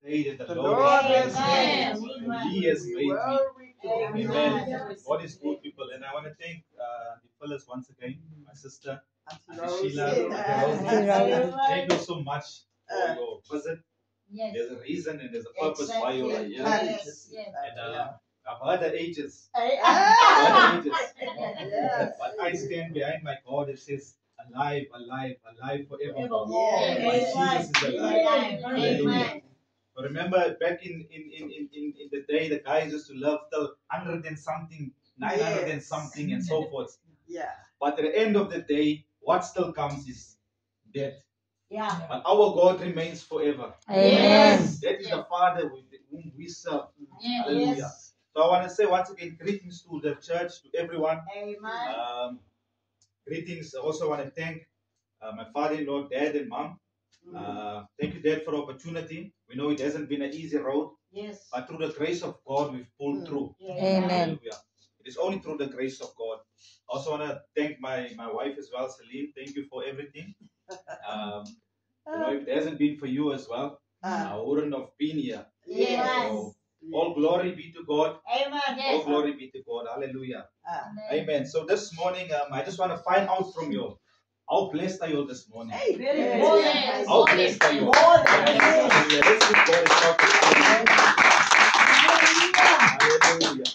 day that the Lord has made. And He has made me. Amen. God is good, people. And I want to thank the fellas once again, my sister, Auntie Sheila. Thank you so much for your visit. There's a reason and there's a purpose why you are here. And I've heard the ages. But I stand behind my God that says, alive, alive, alive forevermore. My Jesus is alive. Hallelujah. But remember back in the day, the guys used to love till 100 and something, 900 and something, and so forth. But at the end of the day, what still comes is death. But our God remains forever. Amen. That is the Father with whom we serve. Hallelujah. So I want to say once again, greetings to the church, to everyone. Greetings. I also want to thank my father-in-law, dad, and mom. Thank you, Dad, for the opportunity. We know it hasn't been an easy road, but through the grace of God, we've pulled through. Amen. Hallelujah. It is only through the grace of God. I also want to thank my wife as well, Celine. Thank you for everything. If it hasn't been for you as well, I wouldn't have been here. So, all glory be to God. All glory be to God. Hallelujah. Amen. So this morning, I just want to find out from you. How blessed are you this morning? How blessed are you? Hallelujah. Let's give God a shout of praise. Hallelujah.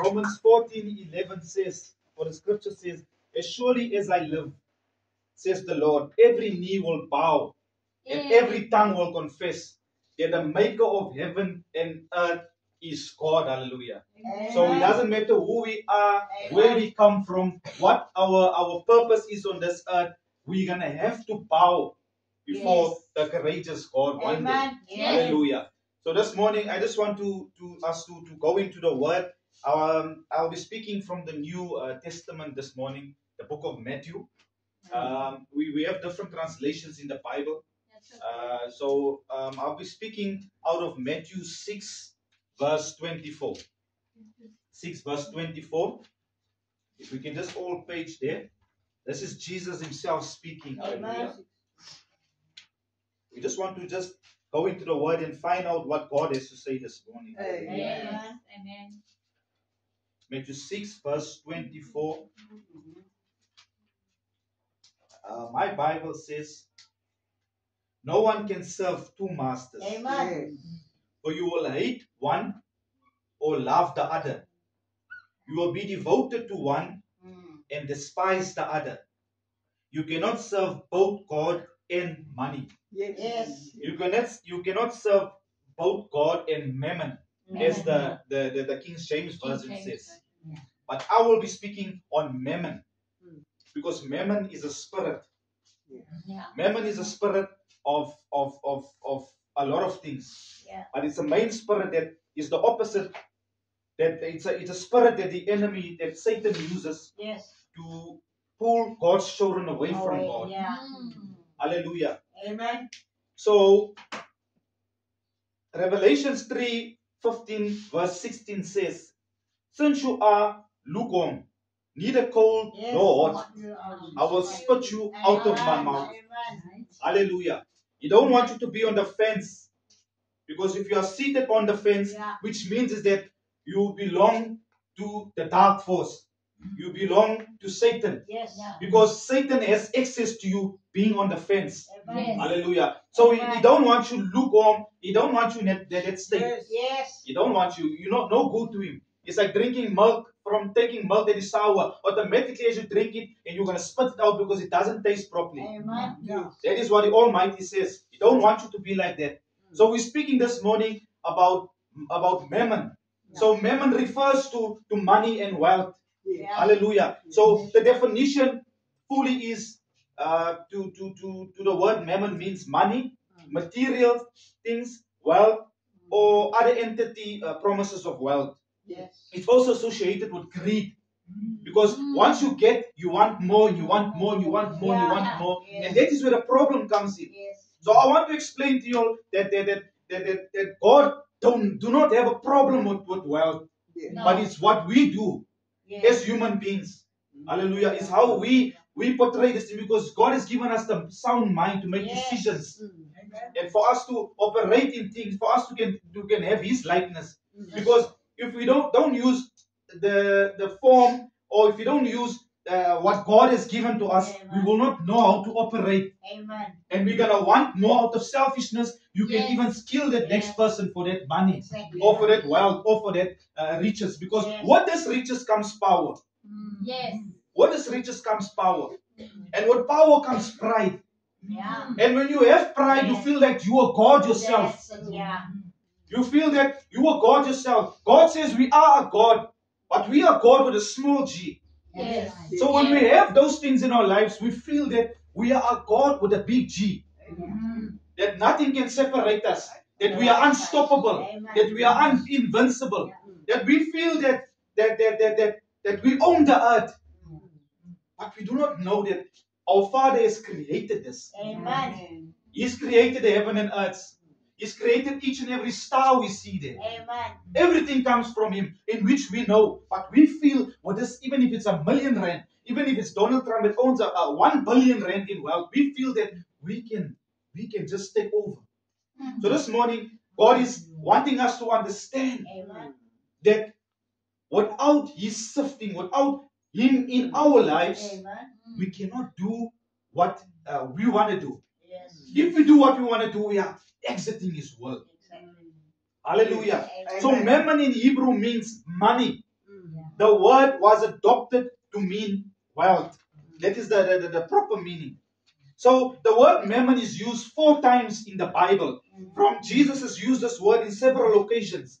Romans 14:11 says, for the scripture says, as surely as I live, says the Lord, every knee will bow and every tongue will confess that the maker of heaven and earth is God. Hallelujah. So it doesn't matter who we are, where we come from, what our purpose is on this earth. We're going to have to bow before the courageous God one day. Hallelujah. So this morning, I just want us to go into the word. I'll be speaking from the New Testament this morning, the book of Matthew. We have different translations in the Bible. So I'll be speaking out of Matthew 6, verse 24. 6, verse 24. If we can just all page there. This is Jesus himself speaking. Hallelujah. We just want to just go into the word and find out what God has to say this morning. Amen. Matthew 6, verse 24. My Bible says, no one can serve two masters. For you will hate one or love the other. You will be devoted to one and despise the other. You cannot serve both God and money. You cannot serve both God and mammon, as the King James Version says. But I will be speaking on mammon, because mammon is a spirit. Mammon is a spirit of a lot of things. But it's a main spirit that is the opposite. That it's a spirit that the enemy, that Satan uses to pull God's children away from God. Hallelujah. Amen. So Revelations 3:15 verse 16 says, since you are lukewarm, neither cold nor hot, I will spit you out of my mouth. Hallelujah. He don't want you to be on the fence, because if you are seated on the fence, which means is that you belong to the dark force. You belong to Satan. Because Satan has access to you being on the fence. Hallelujah. So he don't want you lukewarm. He don't want you in that state. He don't want you. You're no good to him. It's like drinking milk, taking milk that is sour. Automatically as you drink it, and you're going to spit it out because it doesn't taste properly. That is what the Almighty says. He don't want you to be like that. So we're speaking this morning about mammon. So mammon refers to money and wealth. Hallelujah. So the definition fully is to the word mammon means money, material things, wealth, or other entity promises of wealth. It's also associated with greed. Because once you get, you want more, you want more, you want more, you want more. And that is where the problem comes in. So I want to explain to you that God do not have a problem with wealth. But it's what we do as human beings. Hallelujah. It's how we we portray this thing? Because God has given us the sound mind to make decisions. And for us to operate in things, for us to can have His likeness. Because if we don't use the form, or if we don't use what God has given to us, we will not know how to operate. Amen. And we're gonna want more out of selfishness. You can even skill that next person for that money, Exactly. or for that wealth, or for that riches. Because what does riches comes power. Yes. What does riches comes power. And what power comes pride. Yeah. And when you have pride, you feel like you are God yourself. Yeah. You feel that you are God yourself. God says we are a God, but we are God with a small g. Yes. So when we have those things in our lives, we feel that we are a God with a big G. That nothing can separate us. That we are unstoppable. That we are invincible. That we feel that we own the earth. But we do not know that our Father has created this. Amen. He's created the heaven and earth. He's created each and every star we see there. Amen. Everything comes from Him, in which we know. But we feel, well, this, even if it's R1,000,000, even if it's Donald Trump that owns a 1 billion rand in wealth, we feel that we can just take over. So this morning, God is wanting us to understand that without His sifting, without Him in our lives, we cannot do what we want to do. Yes. If we do what we want to do, we are exiting His will. Hallelujah. So mammon in Hebrew means money. The word was adopted to mean wealth. That is the proper meaning. So the word mammon is used 4 times in the Bible. From Jesus has used this word in several occasions.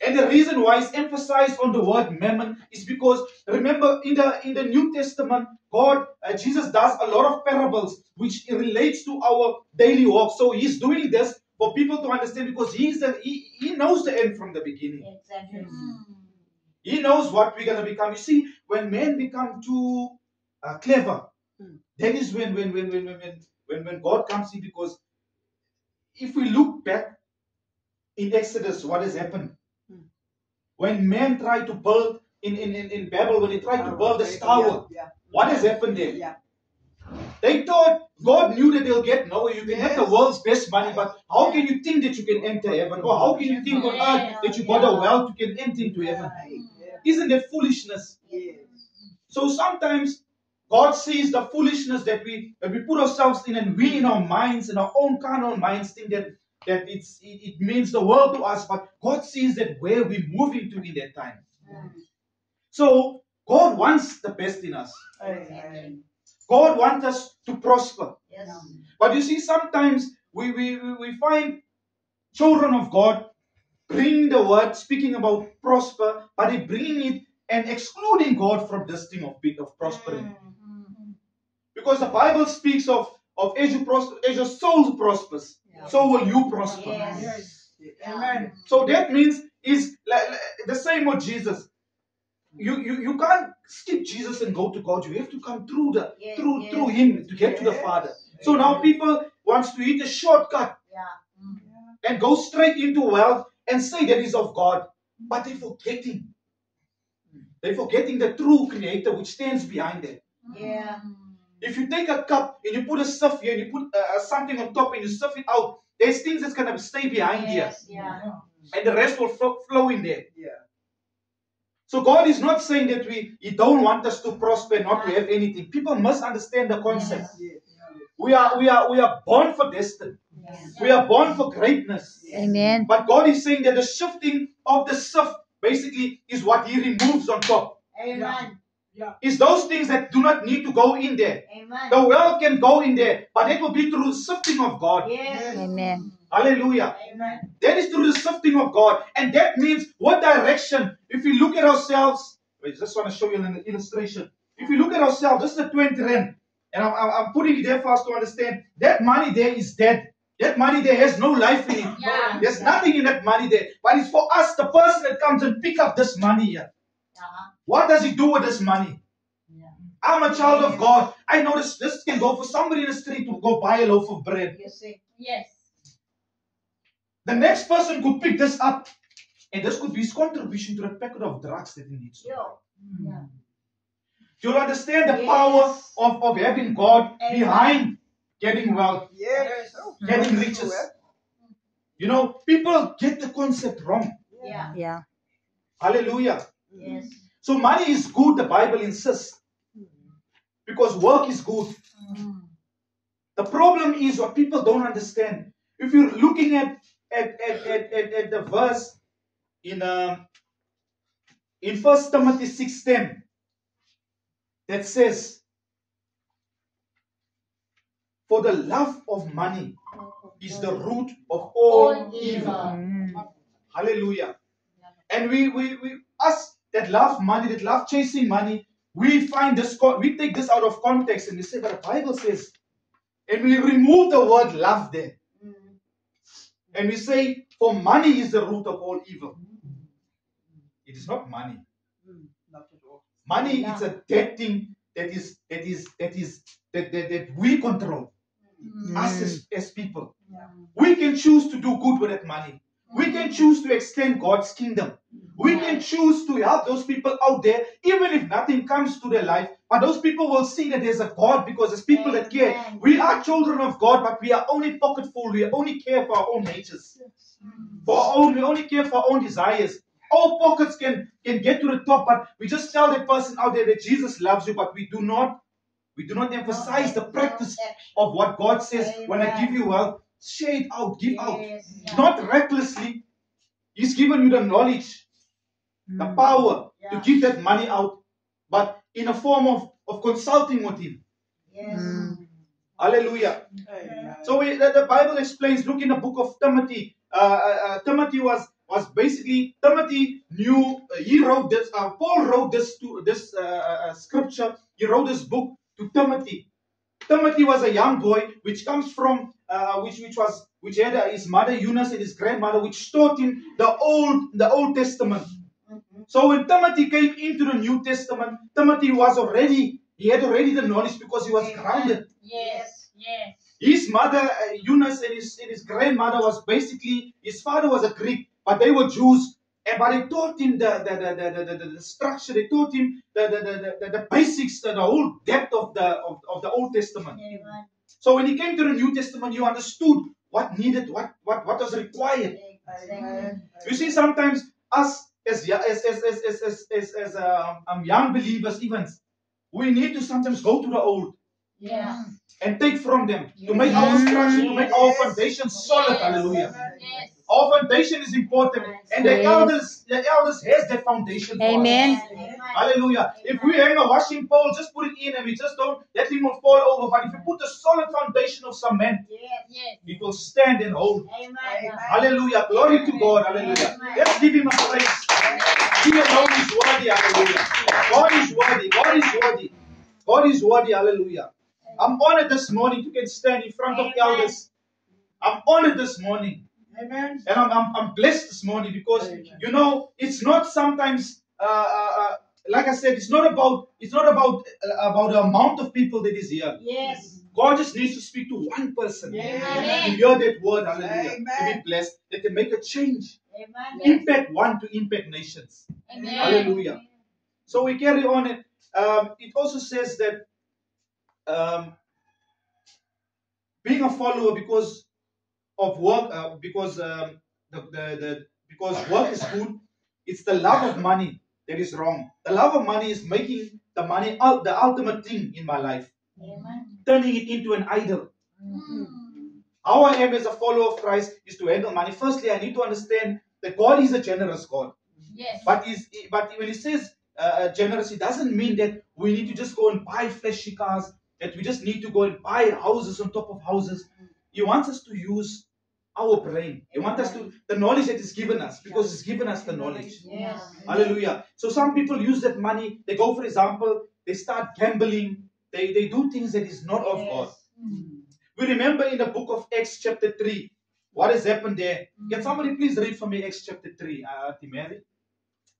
And the reason why it's emphasized on the word mammon is because, remember, in the New Testament, Jesus does a lot of parables which relates to our daily walk. So He's doing this for people to understand, because He knows the end from the beginning. Exactly. He knows what we're going to become. You see, when men become too clever, that is when God comes in. Because if we look back in Exodus, what has happened? When men try to build in Babel, when they tried to build this tower, what has happened there? They thought God knew that they'll get nowhere. You can have the world's best money, but how can you think that you can enter heaven? Or how can you think on earth that you got a wealth you can enter into heaven? Isn't that foolishness? So sometimes God sees the foolishness that we put ourselves in, and we in our minds, in our own carnal minds, think that it means the world to us, but God sees that where we're moving to in that time. So God wants the best in us. God wants us to prosper. Yes. But you see, sometimes we find children of God bringing the word, speaking about prosper, but they bring it and excluding God from this thing of prospering. Because the Bible speaks of as your soul prospers, so will you prosper. Yes. Amen. So that means is like the same with Jesus. You can't skip Jesus and go to God. You have to come through through Him to get to the Father. So now people wants to hit a shortcut and go straight into wealth and say that is of God, but they're forgetting the true Creator which stands behind it. Yeah. If you take a cup and you put a sieve here and you put something on top and you sieve it out, there's things that's going to stay behind Yes. here. Yeah. And the rest will flow in there. So God is not saying that He don't want us to prosper, not to have anything. People must understand the concept. We are born for destiny. Yes. We are born for greatness. Amen. But God is saying that the shifting of the sieve basically is what He removes on top. Amen. It's those things that do not need to go in there. Amen. The wealth can go in there, but it will be through the sifting of God. Yes. Amen. Hallelujah. Amen. That is through the sifting of God. And that means what direction? If we look at ourselves, I just want to show you an illustration. If you look at ourselves, this is the 20 rand. And I'm putting it there for us to understand. That money there is dead. That money there has no life in it. Yeah. There's nothing in that money there. But it's for us, the person that comes and pick up this money here. What does he do with this money? I'm a child of God. I know this can go for somebody in the street to go buy a loaf of bread. You see. Yes. The next person could pick this up, and this could be his contribution to the packet of drugs that he needs. Yeah. You'll understand the power of having God behind getting wealth, Yes. getting riches. You know, people get the concept wrong. Yeah. Hallelujah. Yes. So money is good, the Bible insists, because work is good. The problem is what people don't understand. If you're looking at the verse in 1 Timothy 6:10 that says, "For the love of money is the root of all evil." Hallelujah. And we us that love money, that love chasing money, we find this, we take this out of context and we say, but the Bible says, and we remove the word love there. And we say, for money is the root of all evil. It is not money. Money is a dead thing that we control. Us as people. We can choose to do good with that money. We can choose to extend God's kingdom. We can choose to help those people out there, even if nothing comes to their life. But those people will see that there's a God, because there's people that care. We are children of God, but we are only pocket full. We only care for our own natures. We only care for our own desires. Our pockets can get to the top, but we just tell that person out there that Jesus loves you, but we do not emphasize the practice of what God says. When I give you wealth, share it out, give out. Not recklessly. He's given you the knowledge, the power to give that money out, but in a form of consulting with Him. Hallelujah. So the Bible explains, look in the book of Timothy. Timothy was basically, Timothy knew, he wrote this, Paul wrote this scripture, he wrote this book to Timothy. Timothy was a young boy, which comes from, which had his mother Eunice and his grandmother, which taught him the Old Testament. So when Timothy came into the New Testament, Timothy he had already the knowledge, because he was grounded. Yes. His mother Eunice and his grandmother was basically, his father was a Greek, but they were Jews. But they taught him the structure. They taught him the basics, the whole depth of the Old Testament. Amen. So when he came to the New Testament, you understood what needed, what was required. You see, sometimes us as young believers, even, we need to sometimes go to the old and take from them to make our structure, to make our foundation solid. Hallelujah. Yes. Our foundation is important, and the elders has that foundation for Amen. us. Hallelujah. If we hang a washing pole, just put it in and we just don't let it will fall over. But if you put the solid foundation of some man, it will stand and hold. Hallelujah. Glory to God. Hallelujah. Let's give him a praise. He alone is worthy. Hallelujah. God is worthy. God is worthy. God is worthy. Hallelujah. I'm honored this morning to get stand in front of elders. I'm honored this morning. Amen. And I'm blessed this morning, because you know, it's not sometimes like I said, it's not about the amount of people that is here. Yes. God just needs to speak to one person to Amen. hear that word. Hallelujah. Amen. To be blessed, that can make a change, Amen. impact one to impact nations. Amen. Hallelujah. So we carry on. It also says that being a follower because of work, because work is good. It's the love of money that is wrong. The love of money is making the money the ultimate thing in my life, Amen. turning it into an idol. How I am as a follower of Christ is to handle money. Firstly, I need to understand that God is a generous God. Yes. But when He says generous, it doesn't mean that we need to just go and buy flashy cars, that we just need to go and buy houses on top of houses. He wants us to use our brain. He wants us to, the knowledge that He's given us, because He's given us the knowledge. Yes. Hallelujah. So some people use that money. They go, for example, they start gambling. They do things that is not of God. We remember in the book of Acts chapter 3, what has happened there. Can somebody please read for me Acts chapter 3, Timothy?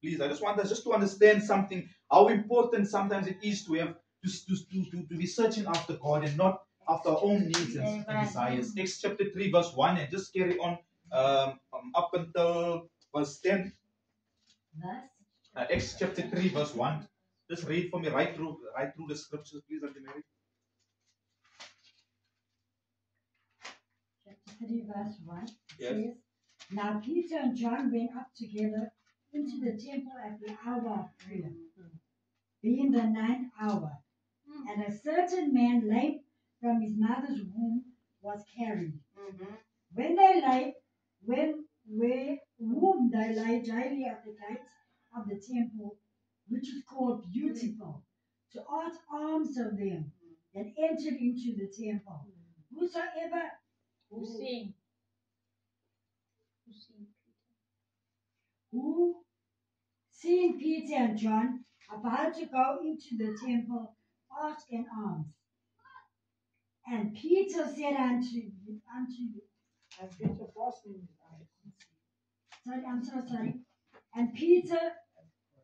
Please, I just want us just to understand something, how important sometimes it is to have to be searching after God and not after our own needs and desires. Acts chapter 3 verse 1, and just carry on up until verse 10. Acts chapter 3 verse 1. Just read for me right through the scriptures, please, Auntie Mary. Chapter 3, verse 1 Yes. says, Now Peter and John went up together into the temple at the hour of prayer, being the 9th hour. And a certain man lame from his mother's womb was carried. When they lay daily at the gates of the temple, which is called Beautiful, to ask alms of them, and entered into the temple. Whosoever who, seeing Peter and John about to go into the temple, asked an alms. And Peter said unto you, And Peter fastened his eyes. sorry, I'm so sorry. And Peter,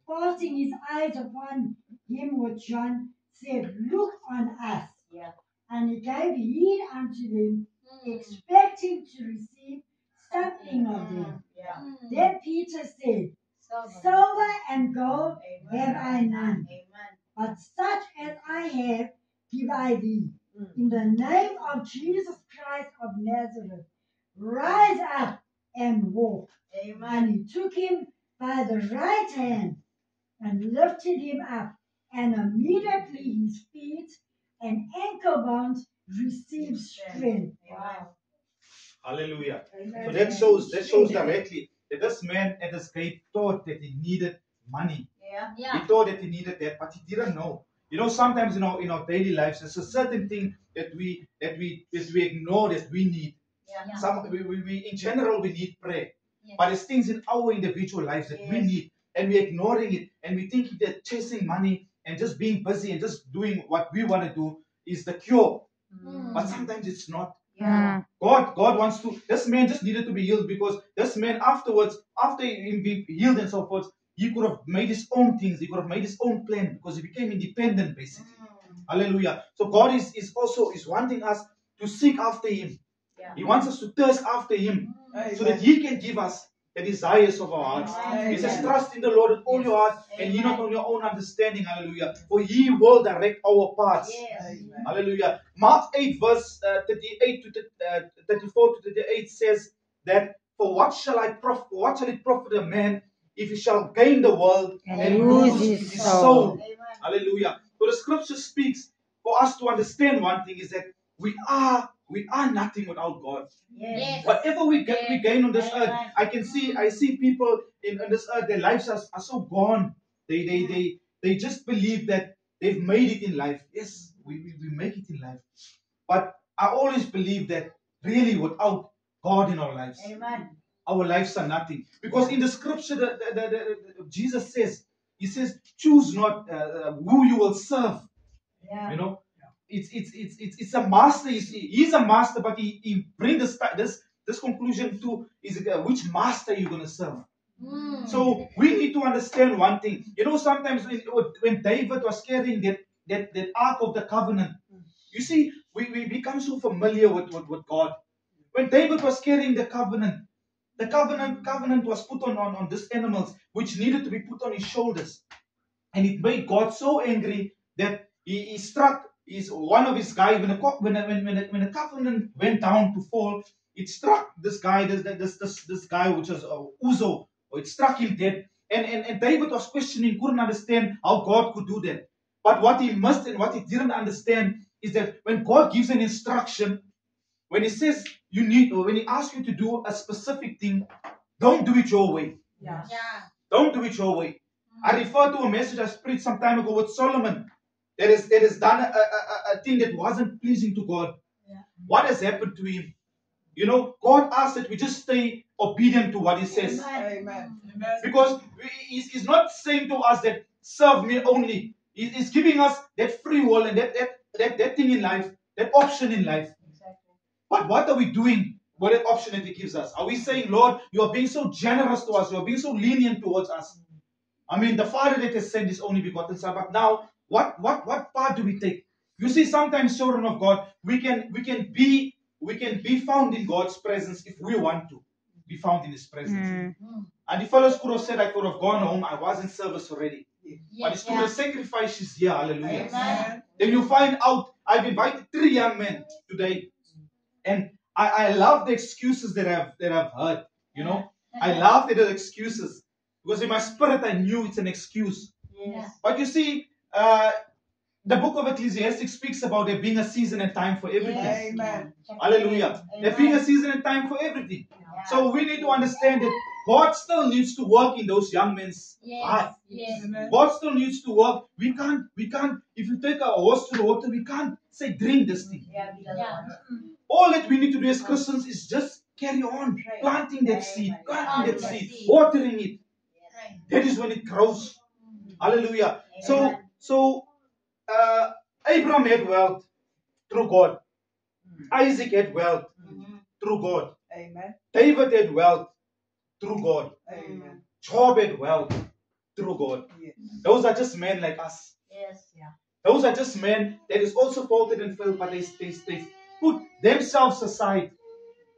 casting his eyes upon him with John, said, Look on us. Yeah. And he gave heed unto them, expecting to receive something of them. Yeah. Then Peter said, Silver and gold have I none, but such as I have give I thee. In the name of Jesus Christ of Nazareth, rise up and walk. And he took him by the right hand and lifted him up, and immediately his feet and ankle bones received strength. Wow. Hallelujah. Amen. So that shows directly that this man at this gate thought that he needed money. Yeah. He thought that he needed that, but he didn't know. You know, sometimes in our daily lives, there's a certain thing that we ignore that we need. Yeah. We in general we need prayer, Yes. but there's things in our individual lives that we Yes. need, and we're ignoring it, and we think that chasing money and just being busy and just doing what we want to do is the cure. But sometimes it's not. Yeah. God wants to. This man just needed to be healed because this man afterwards, after him being healed and so forth, he could have made his own things. He could have made his own plan because he became independent, basically. Hallelujah. So God is also wanting us to seek after Him. Yeah. He wants us to thirst after Him so that Amen. He can give us the desires of our hearts. Amen. He says, trust in the Lord with all your heart and lean not on your own understanding. Hallelujah. For He will direct our paths. Yes. Amen. Hallelujah. Mark 8 verse 38 to 34 to 38 says that for what shall it profit a man if he shall gain the world And lose lose his his soul? Amen. Hallelujah. So the scripture speaks for us to understand one thing is that we are nothing without God. Yes. Whatever we gain on this earth, Amen. I see people in this earth, their lives are so gone. They just believe that they've made it in life. Yes, we make it in life. But I always believe that really without God in our lives, Amen. our lives are nothing. Because in the scripture, Jesus says, He says, choose not who you will serve. Yeah. You know, it's a master. You see, he's a master, but he brings this conclusion to is which master you're gonna serve. So we need to understand one thing. You know, sometimes when David was carrying that ark of the covenant, you see, we become so familiar with God. When David was carrying the covenant was put on these animals, which needed to be put on his shoulders, and it made God so angry that he struck one of his guys when the covenant went down to fall. It struck this guy, this guy which was Uzo, or it struck him dead. And David was questioning, couldn't understand how God could do that. But what he must and what he didn't understand is that when God gives an instruction, when He says you need, or when He asks you to do a specific thing, don't do it your way. Yeah. Don't do it your way. I refer to a message I preached some time ago with Solomon. That has done a thing that wasn't pleasing to God. Yeah. What has happened to him? You know, God asks that we just stay obedient to what He says. Amen. Because He's not saying to us that serve me only. He's giving us that free will and that thing in life, that option in life. Exactly. But what are we doing with that option that He gives us? Are we saying, Lord, you are being so generous to us, you are being so lenient towards us? I mean, the Father that has sent His only begotten Son. But now, what part do we take? You see, sometimes children of God, we can be found in God's presence if we want to be found in His presence. And the fellows could have said, I could have gone home, I was in service already. but it's through the sacrifice she's here. Hallelujah. Amen. Then you find out, I've invited 3 young men today. And I love the excuses that I've heard. You know, I love the excuses. Because in my spirit I knew it's an excuse. Yes. But you see, the book of Ecclesiastes speaks about there being a season and time for everything. Amen. Hallelujah. There being a season and time for everything. So we need to understand that God still needs to work in those young men's heart. Yes. Amen. God still needs to work. We can't, if you take our horse to the water, we can't say drink this thing. Yeah. All that we need to do as Christians is just carry on planting that seed, watering it. That is when it grows. Hallelujah. So Abraham had wealth through God. Isaac had wealth through God. Amen. David had wealth through God. Amen. Job had wealth through God. Yes. Those are just men like us. Yes. Those are just men that is also faulted and failed, but they put themselves aside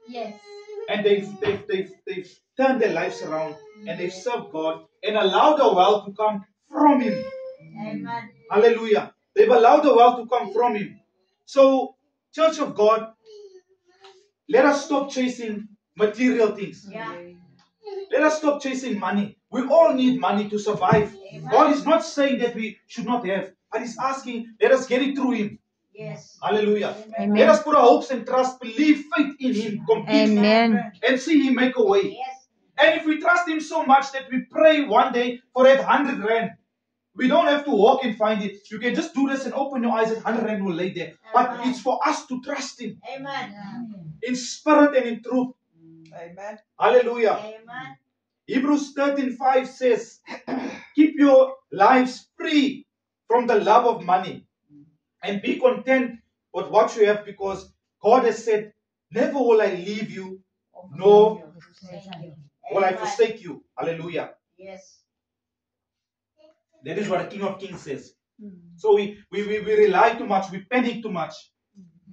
Yes. and they've turned their lives around and they've served God and allowed the wealth to come from Him. Amen. Hallelujah. They've allowed the wealth to come from Him. So, Church of God, let us stop chasing material things. Yeah. Let us stop chasing money. We all need money to survive. Amen. God is not saying that we should not have, but He's asking, let us get it through Him. Yes. Hallelujah. Amen. Let us put our hopes and trust, believe, faith in Him completely. Amen. And see Him make a way. Yes. And if we trust Him so much that we pray one day for that 100 rand, we don't have to walk and find it. You can just do this and open your eyes and 100 rand will lay there. But Amen. it's for us to trust Him Amen. in spirit and in truth. Amen. Hallelujah. Amen. Hebrews 13:5 says, keep your lives free from the love of money and be content with what you have, because God has said, never will I leave you, nor will I forsake you. Hallelujah. Yes. That is what the King of Kings says. So we rely too much, we panic too much.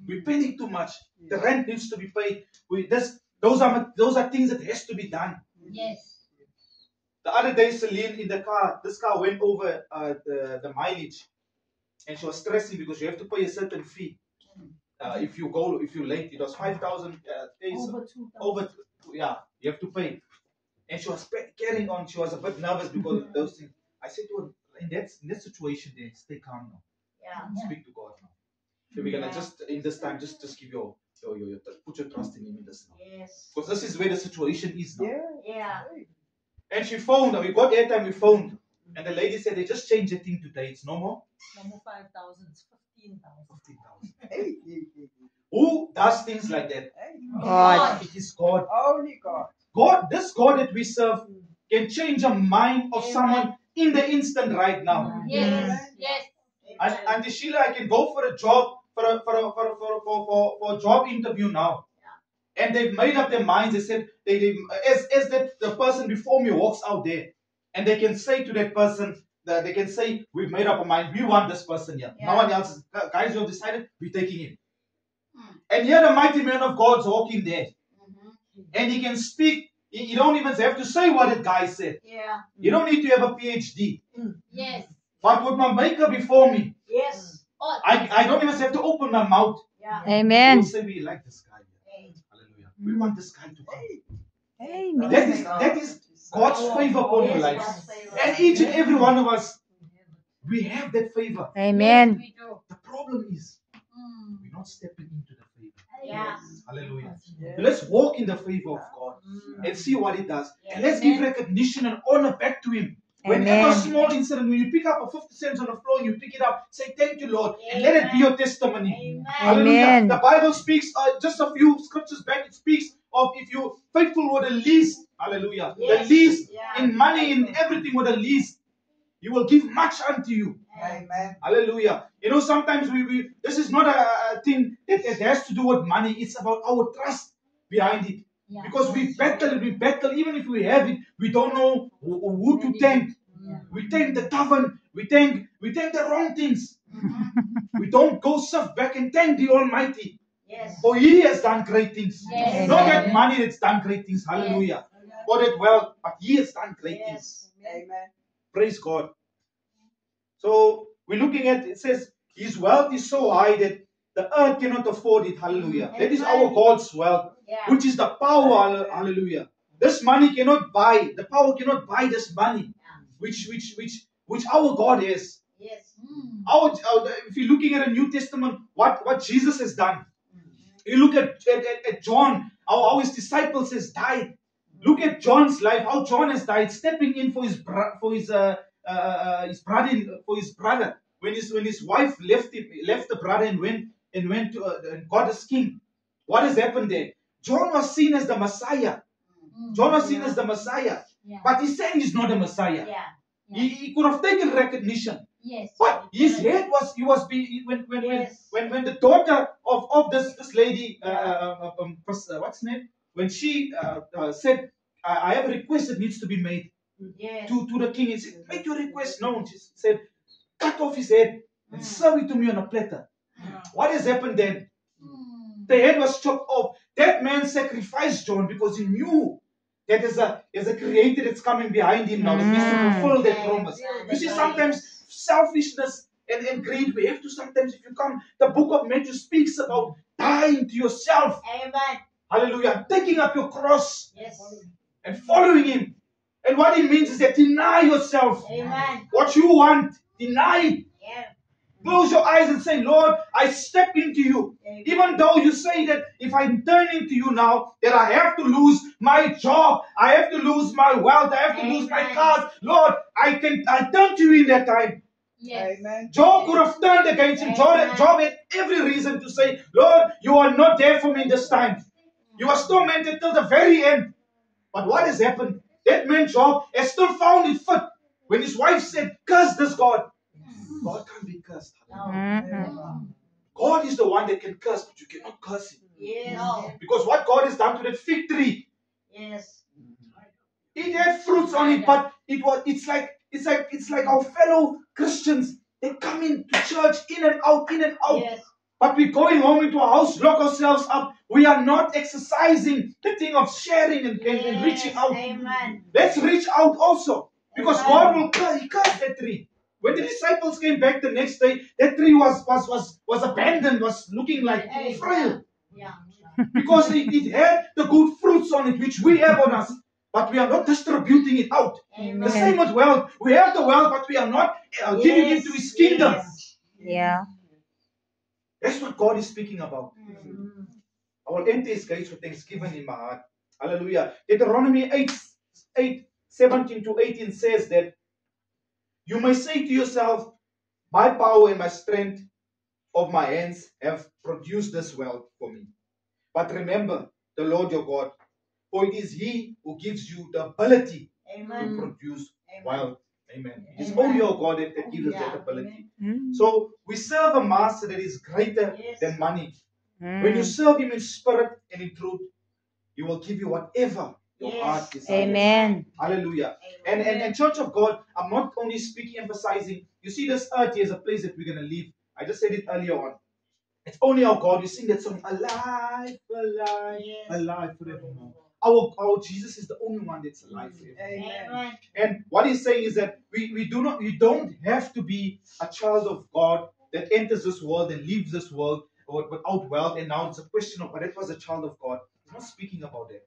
We panic too much. The rent needs to be paid. Those are things that has to be done. Yes. The other day, Celine in the car, this car went over the mileage, and she was stressing because you have to pay a certain fee. If you're late, it was 5,000 over, you have to pay. And she was carrying on. She was a bit nervous because of those things. I said to her, in that situation, there, stay calm now. Yeah. Speak to God now. So we're gonna just in this time just give your put your trust in Him in this now. Yes. Because this is where the situation is now. Yeah. And she phoned, we got airtime, we phoned. And the lady said they just changed the thing today. It's no more. No more 5,000, it's 15,000. 15,000. Who does things like that? God. It is God. Only God. God, this God that we serve can change a mind of someone in the instant right now. Yes. Yes. And Sheila, I can go for a job, for a job interview now. And they've made up their minds. They said, as the person before me walks out there, and they can say to that person, they can say, we've made up our mind, we want this person here. No one else, guys, you have decided, we're taking him. And here the mighty man of God's walking there. And he can speak. You don't even have to say what that guy said. Yeah. You don't need to have a PhD. Yes. But with my maker before me, Yes. I don't even have to open my mouth. Yeah. We'll say we like this guy. Hallelujah. We want this guy to come. Amen. That is God's favor upon your lives. And each and every one of us, we have that favor. Amen. We do. The problem is, we're not stepping into the favor. Yeah. Hallelujah. Let's walk in the favor of God and see what He does. And let's give recognition and honor back to Him. Whenever a small incident, when you pick up a 50 cents on the floor and you pick it up, say thank you, Lord, and let it be your testimony. Hallelujah. The Bible speaks, just a few scriptures back, it speaks of if you're faithful with the least, hallelujah, the least in money, in everything with the least, He will give much unto you. Amen. Hallelujah. You know, sometimes we this is not a thing that has to do with money. It's about our trust behind it. Yeah. Because we battle, even if we have it, we don't know who to thank. We thank the tavern, we thank the wrong things. We don't go surf back and thank the Almighty. Yes. For He has done great things. Yes. Not that money that's done great things. Hallelujah. Or that wealth, but He has done great things. Amen. Praise God. So we're looking at, it says, his wealth is so high that the earth cannot afford it. Hallelujah. That is our God's wealth, Yeah. which is the power. Hallelujah. This money cannot buy, the power cannot buy this money, which our God is. Yes. If you're looking at the New Testament, what Jesus has done. You look at John, how his disciples has died. Look at John's life, how John has died, stepping in for his brother, when his wife left the brother and went to God as king. What has happened there? John was seen as the Messiah. John was seen as the Messiah, Yeah. but he said he's not a Messiah. Yeah. He could have taken recognition. Yes. But his head was when the daughter of this lady, what's her name? When she said, I have a request that needs to be made Yes. to the king. He said, make your request known. She said, cut off his head and serve it to me on a platter. What has happened then? The head was chopped off. That man sacrificed John because he knew that there's a creator that's coming behind him now that needs to fulfill that promise. You see, sometimes selfishness and greed, we have to sometimes, if you come, the book of Matthew speaks about dying to yourself. Amen. Hallelujah. Taking up your cross Yes. and following him. And what it means is that deny yourself. Amen. What you want, deny it. Yeah. Close your eyes and say, Lord, I step into you. Amen. Even though you say that if I turn into you now, that I have to lose my job, I have to lose my wealth, I have to lose my Amen. cars. Lord, I turn to you in that time. Yes. Amen. Job could have turned against him. Job had every reason to say, Lord, you are not there for me this time. You are tormented till the very end. But what has happened? That man Job has still found it fit. When his wife said, curse this God. God can't be cursed. God is the one that can curse, but you cannot curse him. Yes. No. Because what God has done to that fig tree, Yes. it had fruits on it, but it's like our fellow Christians. They come into church in and out. Yes. But we're going home into our house, lock ourselves up. We are not exercising the thing of sharing and reaching out. Amen. Let's reach out also. Because God will curse. He cursed that tree. When the disciples came back the next day, that tree was abandoned, was looking like frail. Yeah. Because it had the good fruits on it, which we have on us. But we are not distributing it out. Amen. The same with wealth. We have the wealth, but we are not giving it to His kingdom. Yes. Yeah. That's what God is speaking about. I will enter His gates with thanksgiving in my heart. Hallelujah. Deuteronomy 8:17-18 says that you may say to yourself, my power and my strength of my hands have produced this wealth for me. But remember the Lord your God, for it is He who gives you the ability to Amen. produce Amen. wealth. Amen. It's Amen. only your God that gives us Yeah. that ability. Mm. So we serve a master that is greater Yes. than money. When you Mm. serve Him in spirit and in truth, He will give you whatever your Yes. heart desires. Amen. Hallelujah. Amen. And Church of God, I'm not only speaking, emphasizing. You see, this earth here is a place that we're going to live. I just said it earlier on. It's only our God. You sing that song, alive, alive, Yes. alive forevermore. Our Jesus is the only one that's alive forever. Amen. Amen. And what he's saying is that we don't have to be a child of God that enters this world and leaves this world without wealth. And now it's a question of, but it was a child of God. He's not speaking about that.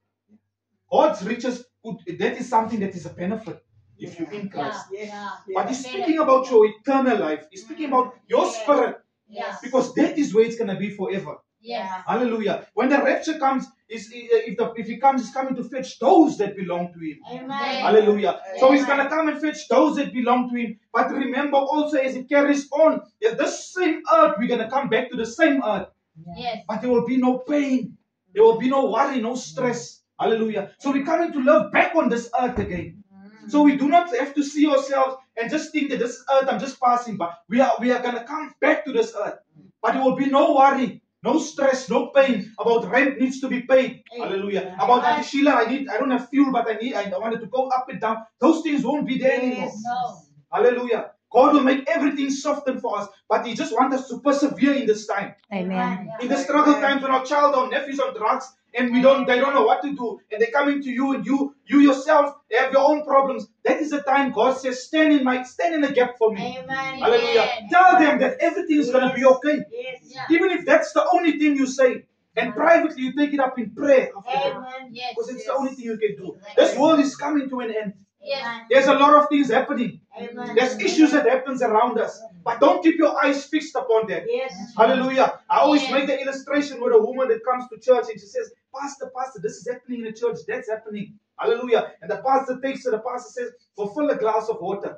God's riches, that is something that is a benefit if you're in Christ. Yeah. Yeah. But he's speaking about your eternal life. He's speaking about your Yes. spirit. Yes. Because that is where it's going to be forever. Yes. Hallelujah. When the rapture comes, if he comes, he's coming to fetch those that belong to him. Amen. Hallelujah. So he's Amen. going to come and fetch those that belong to him. But remember also as it carries on, that this same earth, we're going to come back to the same earth. Yes. But there will be no pain. There will be no worry, no stress. Hallelujah. So we're coming to live back on this earth again. So we do not have to see ourselves and just think that this earth, I'm just passing by. We are going to come back to this earth. But there will be no worry, no stress, no pain about rent needs to be paid. Hallelujah. About Auntie Sheila, I don't have fuel, but I wanted to go up and down. Those things won't be there anymore. Yes. No. Hallelujah. God will make everything soften for us, but He just wants us to persevere in this time. Amen. In the struggle times when our child or nephews on drugs and they don't know what to do, and they're coming to you, and you yourself have your own problems. That is the time God says, stand in the gap for me. Amen. Hallelujah. Tell them that everything is going to be okay. Yes. Even if that's the only thing you say. And privately you take it up in prayer. Amen. Yes. Because it's the only thing you can do. This world is coming to an end. Yes. There's a lot of things happening. Amen. There's issues that happens around us. But don't keep your eyes fixed upon that. Yes. Hallelujah. I always Yes. make the illustration with a woman that comes to church and she says, Pastor, this is happening in the church. That's happening. Hallelujah. And the pastor takes her. The pastor says, fulfill a glass of water.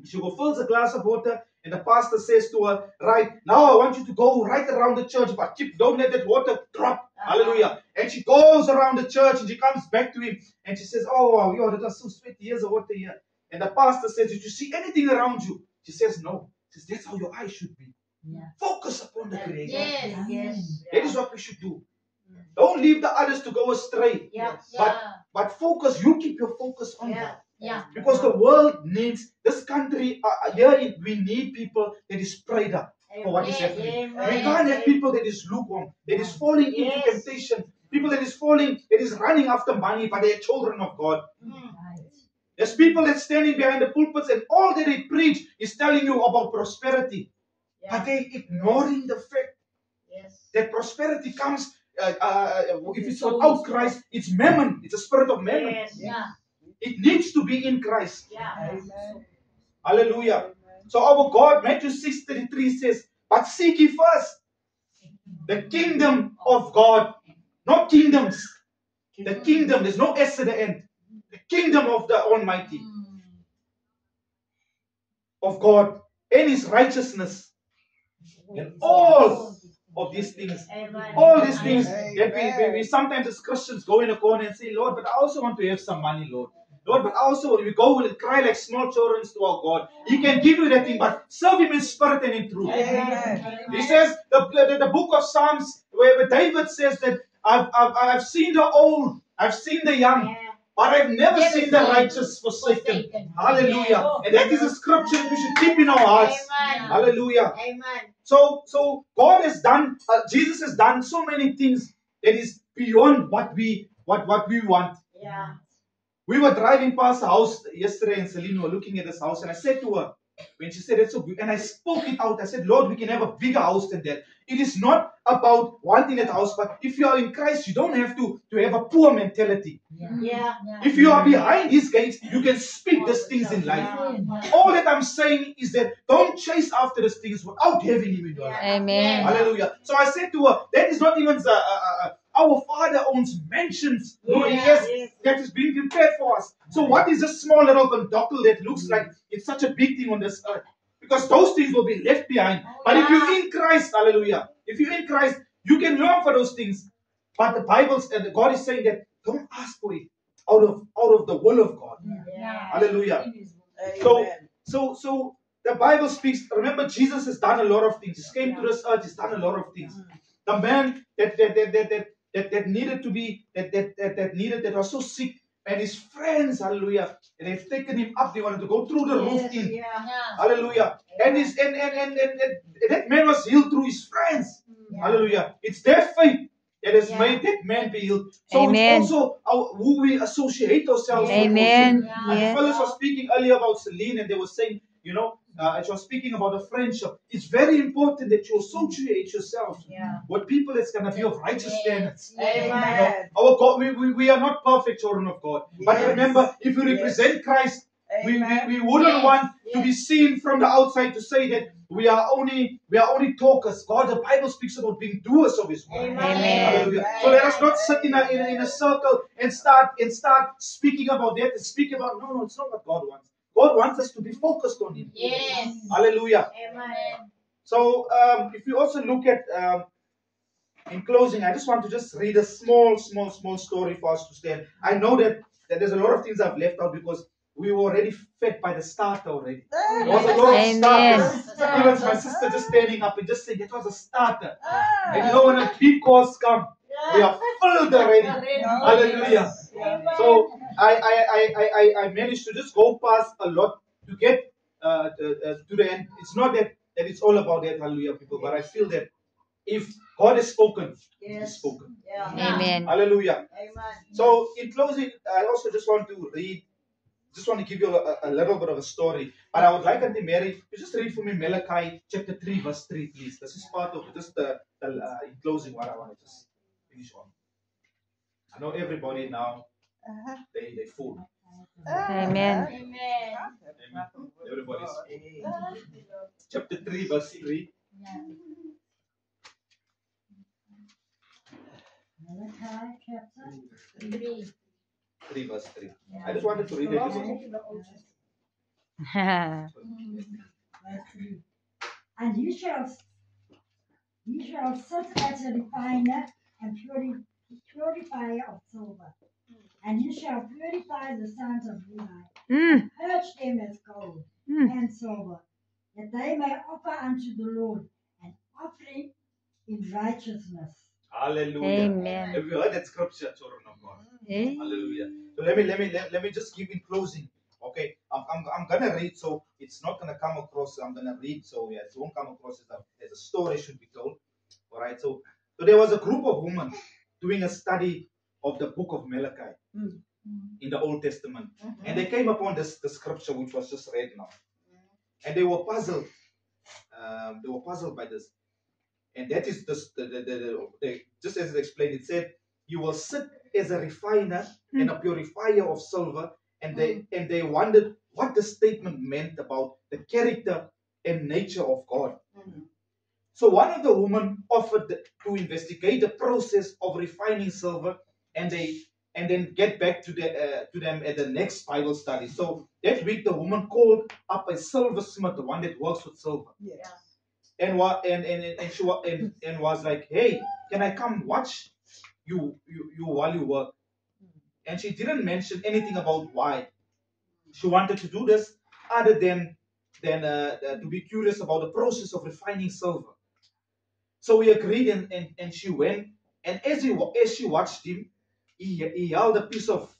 She fulfills a glass of water, and the pastor says to her, right, now I want you to go right around the church, but don't let that water drop. Hallelujah. And she goes around the church, and she comes back to him, and she says, oh, wow, that was so sweet. Here's the water here. And the pastor says, did you see anything around you? She says, no. She says, that's how your eyes should be. Yeah. Focus upon the Creator. Yes. Yes. That is what we should do. Don't leave the others to go astray. Yeah. But focus, you keep your focus on God. Yeah. Because the world needs, this country, we need people that is prayed up for what is happening. Amen. We can't have people that is lukewarm, that is falling into Yes. temptation, people that is running after money, but they are children of God. There's people that standing behind the pulpits and all that they preach is telling you about prosperity. But they're ignoring the fact that prosperity comes, if it's without Christ, it's mammon. It's a spirit of mammon. Yes. Yeah. It needs to be in Christ. Yeah. Amen. Hallelujah. So our God, Matthew 6:33 says, but seek ye first the kingdom of God. Not kingdoms. The kingdom. There's no S at the end. The kingdom of the Almighty. Of God. And His righteousness. And all of these things. Amen. All these things Amen. that we sometimes as Christians go in a corner and say, Lord, but I also want to have some money, Lord. Lord, but also we go and cry like small children to our God. He can give you that thing, but serve Him in spirit and in truth. Amen. He says, the book of Psalms, where David says that I've seen the old, I've seen the young, but I've never seen the righteous forsaken. Hallelujah. And that is a scripture we should keep in our hearts. Amen. Hallelujah. Amen. So God has done, Jesus has done so many things that is beyond what we want. Yeah. We were driving past a house yesterday and Celine were looking at this house and I said to her, when she said it's so good, and I spoke it out, I said, Lord, we can have a bigger house than that. It is not about wanting that house, but if you are in Christ, you don't have to have a poor mentality. Yeah. If you are behind His gates, you can speak these things in life. All that I'm saying is that don't chase after these things without having Him in your life. Amen. Hallelujah. So I said to her, that is not even our Father owns mansions. That is being prepared for us. So what is this small little condottle that looks like it's such a big thing on this earth? Because those things will be left behind. But if you're in Christ, hallelujah, if you're in Christ, you can long for those things. But the Bible and God is saying that don't ask for it out of the will of God. Hallelujah. Amen. So the Bible speaks. Remember, Jesus has done a lot of things. He came to this earth. He's done a lot of things. The man that needed to be that was so sick, and his friends, hallelujah, and they've taken him up. They wanted to go through the roof in, hallelujah. And that man was healed through his friends, hallelujah. It's their faith that has made that man be healed. So Amen. it's also who we associate ourselves with. Amen. And Yes. fellas was speaking earlier about Celine, and they were saying, she was speaking about a friendship. It's very important that you associate yourself with people that's going to be of righteous standards. Amen. Our God, we are not perfect children of God. But Yes. remember, if we represent Christ, we wouldn't want to be seen from the outside to say that we are only talkers. God, the Bible speaks about being doers of His word. Amen. Hallelujah. So let us not sit in a circle and start speaking about that and speak about no, it's not what God wants. God wants us to be focused on Him. Yes. Hallelujah. Amen. So if you also look at in closing, I just want to just read a small story for us to stand. I know that there's a lot of things I've left out because we were already fed by the starter already. There was a lot of Amen. starters. Even my sister just standing up and just saying it was a starter. And when a big course come, we are filled already. Hallelujah. So I managed to just go past a lot to get to the end. It's not that it's all about that, hallelujah, people, but I feel that if God has spoken, He's Yes. spoken. Yeah. Amen. Hallelujah. Amen. So, in closing, I also just want to give you a little bit of a story. But I would like Auntie Mary to just read for me Malachi chapter 3, verse 3, please. This is part of just in closing what I want to just finish on. I know everybody now, they full. Amen. Amen. Everybody's full. Chapter 3, verse 3. Malachi chapter 3. 3, verse 3. I just wanted to read it. verse 3. And you shall sit as a refiner and purifier of silver. And you shall purify the sons of Levi, and purge them as gold and silver, that they may offer unto the Lord an offering in righteousness. Hallelujah. Amen. Have you heard that scripture, children of God? Eh? Hallelujah. So let me just give in closing. Okay, I'm gonna read, so it's not gonna come across. I'm gonna read, so yeah, it won't come across as a story should be told. All right. So there was a group of women doing a study of the book of Malachi in the Old Testament, and they came upon the scripture which was just read now, and they were puzzled. They were puzzled by this. And that is just as it explained, it said, you will sit as a refiner and a purifier of silver. And they wondered what the statement meant about the character and nature of God. So one of the women offered to investigate the process of refining silver, and then get back to them at the next Bible study. So that week the woman called up a silversmith, the one that works with silver. Yes. And was like, hey, can I come watch you while you work? And she didn't mention anything about why she wanted to do this, other than to be curious about the process of refining silver. So we agreed, and she went. And as she watched him, he held a piece of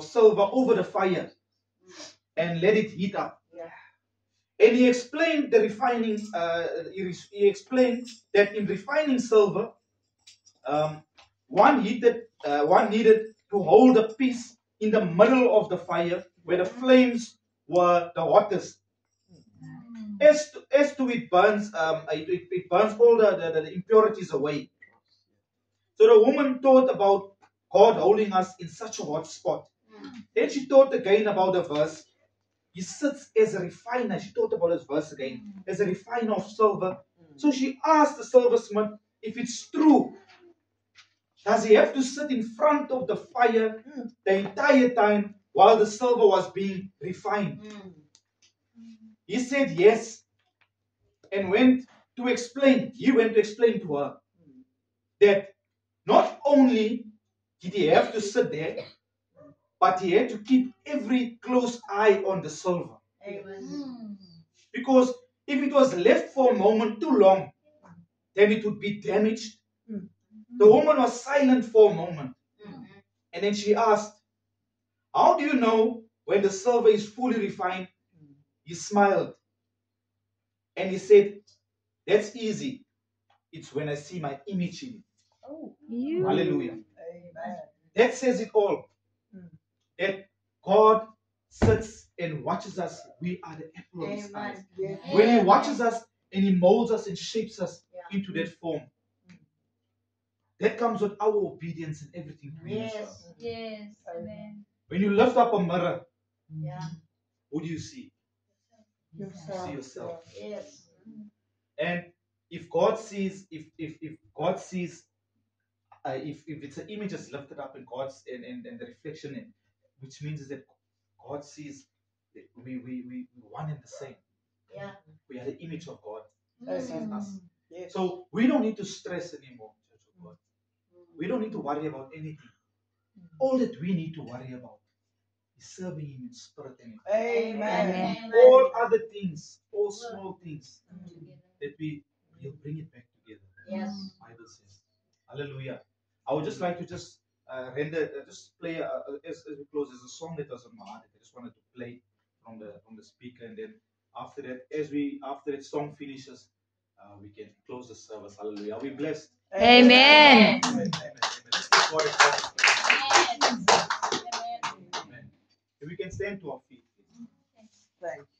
silver over the fire and let it heat up. And he explained the refining. He explained that in refining silver, one needed to hold a piece in the middle of the fire where the flames were the hottest. As to it burns, it burns all the impurities away. So the woman thought about God holding us in such a hot spot. Then she thought again about the verse. He sits as a refiner. She thought about this verse again, as a refiner of silver. So she asked the silversmith if it's true. Does he have to sit in front of the fire the entire time while the silver was being refined? He said yes, and he went to explain to her that not only did he have to sit there, but he had to keep every close eye on the silver. Amen. Because if it was left for a moment too long, then it would be damaged. The woman was silent for a moment. And then she asked, how do you know when the silver is fully refined? He smiled. And he said, that's easy. It's when I see my image in it. Hallelujah. Amen. That says it all. That God sits and watches us. We are the apple of his eyes. Amen. When he watches us and he molds us and shapes us into that form, that comes with our obedience and everything to him as well. Yes. Amen. When you lift up a mirror, Yeah. who do you see? You see yourself. Yes. And if God sees, if God sees, if it's an image that's lifted up in God's and the reflection in, which means is that God sees that we one and the same. Yeah. We are the image of God. He Yes. sees us. Yes. So we don't need to stress anymore, Church of God. We don't need to worry about anything. All that we need to worry about is serving Him in spirit and in truth. Amen. All other things, all small things, that we'll bring it back together. Yes. Bible says. Hallelujah. I would just like to just play as we close. There's a song that was on my heart that I just wanted to play from the speaker, and then after that, after that song finishes, we can close the service. Hallelujah. Are we blessed? Amen. Amen. Amen. Let's give God a clap. Amen. Amen. If we can stand to our feet. Thank you.